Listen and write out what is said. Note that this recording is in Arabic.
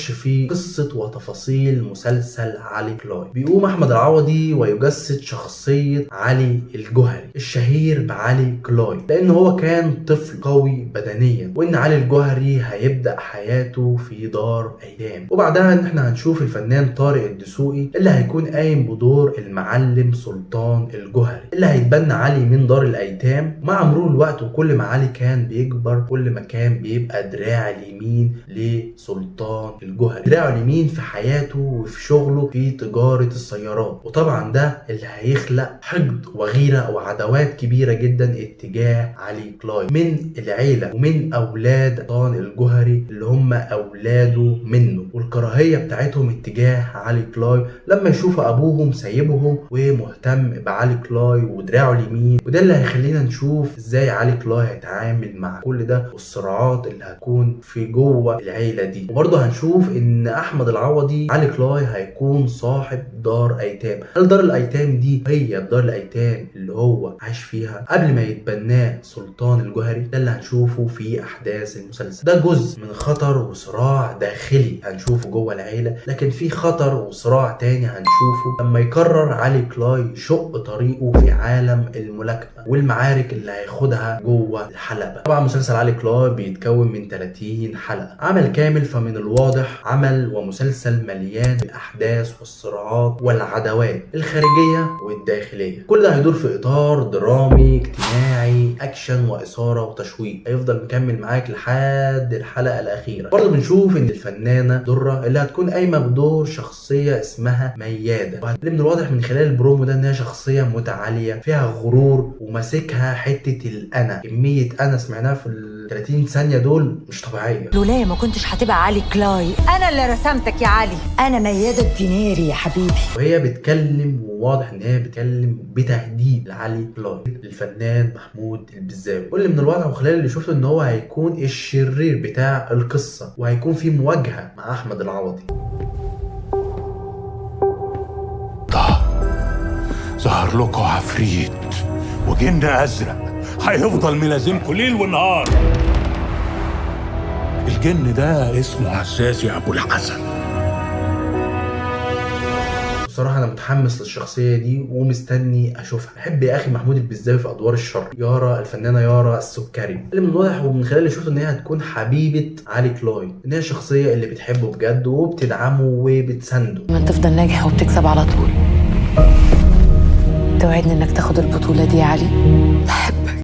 في قصة وتفاصيل مسلسل علي كلاي. بيقوم أحمد العوضي ويجسد شخصية علي الجوهري الشهير بعلي كلاي، لأن هو كان طفل قوي بدنيا، وإن علي الجوهري هيبدأ حياته في دار أيتام. وبعدها إن احنا هنشوف الفنان طارق الدسوقي اللي هيكون قايم بدور المعلم سلطان الجوهري اللي هيتبنى علي من دار الأيتام. مع مرور الوقت وكل ما علي كان بيكبر كل ما كان بيبقى دراع اليمين لسلطان الجوهري، دراعه اليمين في حياته وفي شغله في تجارة السيارات. وطبعا ده اللي هيخلق حقد وغيرة وعداوات كبيرة جدا اتجاه علي كلاي من العيلة ومن أولاد سلطان الجوهري اللي هم أولاده منه، والكراهية بتاعتهم اتجاه علي كلاي لما يشوف أبوهم سايبهم ومهتم بعلي كلاي ودراعه اليمين. وده اللي هيخلينا نشوف ازاي علي كلاي هيتعامل مع كل ده والصراعات اللي هتكون في جوه العيلة دي. وبرضه هنشوف ان احمد العوضي علي كلاي هيكون صاحب دار ايتام. هل دار الايتام دي هي دار الايتام اللي هو عاش فيها قبل ما يتبناه سلطان الجوهري؟ ده اللي هنشوفه في احداث المسلسل. ده جزء من خطر وصراع داخلي هنشوفه جوه العيلة، لكن في خطر وصراع تاني هنشوفه لما يقرر علي كلاي يشق طريقه في عالم الملاكمة والمعارك اللي هياخدها جوه الحلبة. طبعا مسلسل علي كلاي بيتكون من 30 حلقة، عمل كامل، فمن الواضح عمل ومسلسل مليان بالاحداث والصراعات والعداوات الخارجية والداخلية. كل ده هيدور في اطار درامي اجتماعي اكشن واثارة وتشويق، هيفضل مكمل معاك لحد الحلقة الاخيرة. برضه بنشوف ان الفنانة درة اللي هتكون قايمة بدور شخصية اسمها ميادة، اللي من الواضح من خلال البرومو ده انها شخصية متعالية فيها غرور وماسكها حتة الانا. كمية انا سمعناها في ال 30 ثانية دول مش طبيعية. لولايا ما كنتش هتبقى علي كلاي، انا اللي رسمتك يا علي، انا ميادة الديناري يا حبيبي. وهي بتكلم وواضح ان هي بتكلم بتهديد لعلي كلاي الفنان محمود البزاوي، واللي من الواضح وخلال اللي شفته ان هو هيكون الشرير بتاع القصة، وهيكون في مواجهة مع احمد العوضي. ظهر لكم عفريت وجن ازرق هيفضل ملازمكم ليل ونهار. الجن ده اسمه عزازي ابو الحسن. بصراحة أنا متحمس للشخصية دي ومستني أشوفها. بحب يا أخي محمود البزاوي في أدوار الشر. يارا الفنانة يارا السكري اللي من الواضح ومن خلال اللي شفته إن هي هتكون حبيبة علي كلاي، إن هي الشخصية اللي بتحبه بجد وبتدعمه وبتسنده. ما تفضل ناجح وبتكسب على طول. توعدني إنك تاخد البطولة دي يا علي؟ بحب